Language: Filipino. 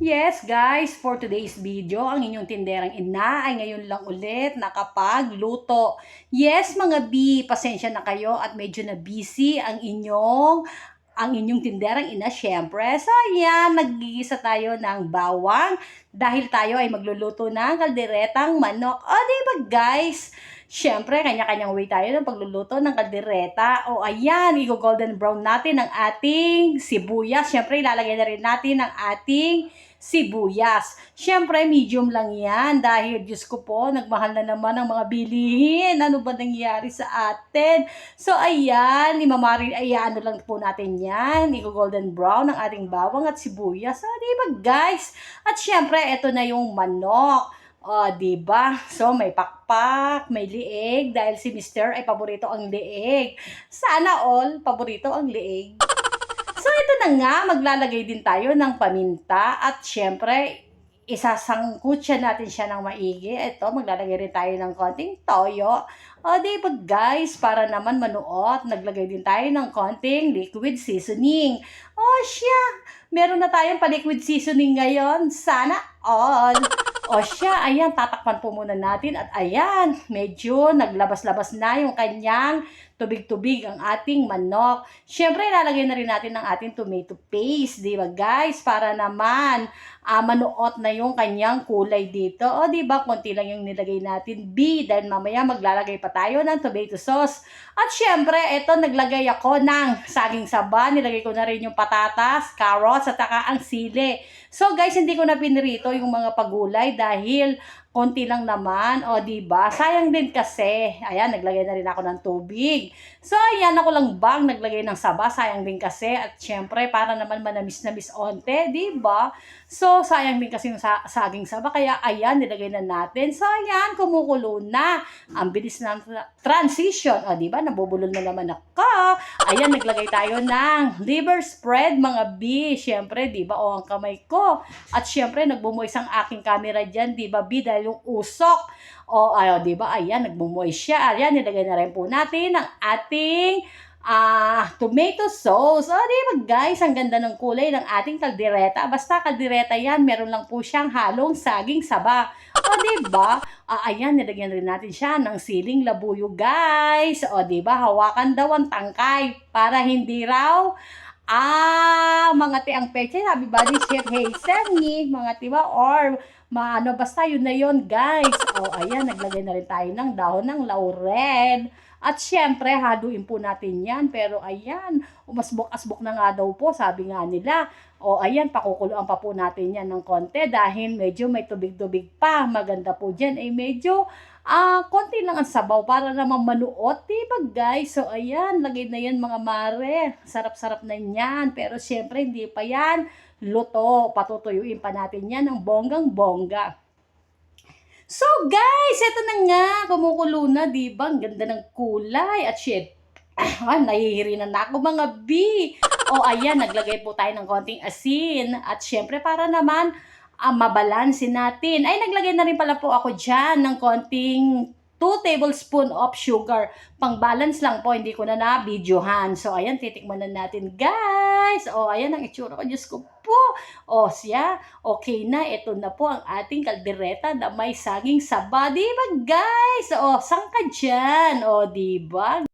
Yes guys, for today's video, ang inyong tinderang ina ay ngayon lang ulit nakapagluto. Yes mga B, pasensya na kayo at medyo na busy ang inyong tinderang ina syempre. So ayan, naggigisa tayo ng bawang dahil tayo ay magluluto ng kalderetang manok. O diba guys? Syempre, kanya-kanyang way tayo ng pagluluto ng kaldereta. O ayan, i-golden brown natin ang ating sibuyas. Syempre, ilalagay na rin natin ang ating sibuyas. Syempre, medium lang yan dahil Diyos ko po, nagmahal na naman ang mga bilihin. Ano ba nangyari sa atin? So, ayan, ano lang po natin yan. I-golden brown ang ating bawang at sibuyas. So, diba guys? At syempre, ito na yung manok. O, diba? So, may pakpak, may lieg, dahil si Mr. ay paborito ang lieg. Sana all, paborito ang lieg. So, ito na nga, maglalagay din tayo ng paminta at syempre, isasangkutsa natin siya ng maigi. Ito, maglalagay rin tayo ng konting toyo. O, diba guys, para naman manuot, naglagay din tayo ng konting liquid seasoning. O, siya, meron na tayong pa-liquid seasoning ngayon. Sana all. O siya, ayan, tatakpan po muna natin at ayan, medyo naglabas-labas na yung kanyang tubig-tubig ang ating manok. Siyempre, ilalagay na rin natin ang ating tomato paste, di ba guys? Para naman manuot na yung kanyang kulay dito. O di ba, konti lang yung nilagay natin B, dahil mamaya maglalagay pa tayo ng tomato sauce. At siyempre, ito naglagay ako ng saging saba, nilagay ko na rin yung patatas, carrots, at saka ang sili. So guys, hindi ko na pinirito yung mga pagulay dahil konti lang naman, o diba? Sayang din kasi. Ayan, naglagay na rin ako ng tubig. So ayan, ako lang bang naglagay ng saba, sayang din kasi. At syempre, para naman manamis-namis onte, diba? So sayang din kasi yung saging saba, kaya ayan, nilagay na natin. So ayan, kumukulo na. Ang bilis ng transition. O diba, nabubulol na naman ako. Ayan, naglagay tayo ng liver spread, mga B. Syempre, diba, o ang kamay ko. At syempre, nagbumoys ang aking camera dyan, diba, B, dahil yung usok. O, diba, ayan, nagbumoy siya. Ayan, nilagay na rin po natin ang ating tomato sauce. O, diba, guys, ang ganda ng kulay ng ating kaldereta. Basta kaldereta yan, meron lang po siyang halong saging saba. O, diba, ayan, nilagyan rin natin siya ng siling labuyo, guys. O, diba, hawakan daw ang tangkay para hindi raw mga tiang peche, sabi ba ni Chef Hazel ni, mga tiba, or basta yun na yun, guys. O, ayan, naglagay na rin tayo ng dahon ng laurel. At syempre, haluin po natin yan. Pero ayan, umasbok-asbok na nga daw po, sabi nga nila. O, ayan, pakukuluan pa po natin yan ng konti dahil medyo may tubig-tubig pa. Maganda po dyan, medyo konti lang ang sabaw para naman manuot, diba guys? So, ayan, lagay na yan mga mare. Sarap-sarap na yan. Pero syempre, hindi pa yan luto. Patutuyuin pa natin yan ng bonggang-bongga. So guys, ito na nga, kumukulo na, diba? Ang ganda ng kulay. At shit, nahihirinan na ako mga B. O ayan, naglagay po tayo ng konting asin. At syempre, para naman mabalansin natin. Ay, naglagay na rin pala po ako dyan ng konting 2 tablespoon of sugar. Pang-balance lang po, hindi ko na na-videohan. So, ayan, titikman na natin, guys. O, ayan ang itsura ko. Diyos ko po. O, siya, okay na. Ito na po ang ating kaldereta na may saging saba. Diba, guys? O, saan ka dyan? O, diba?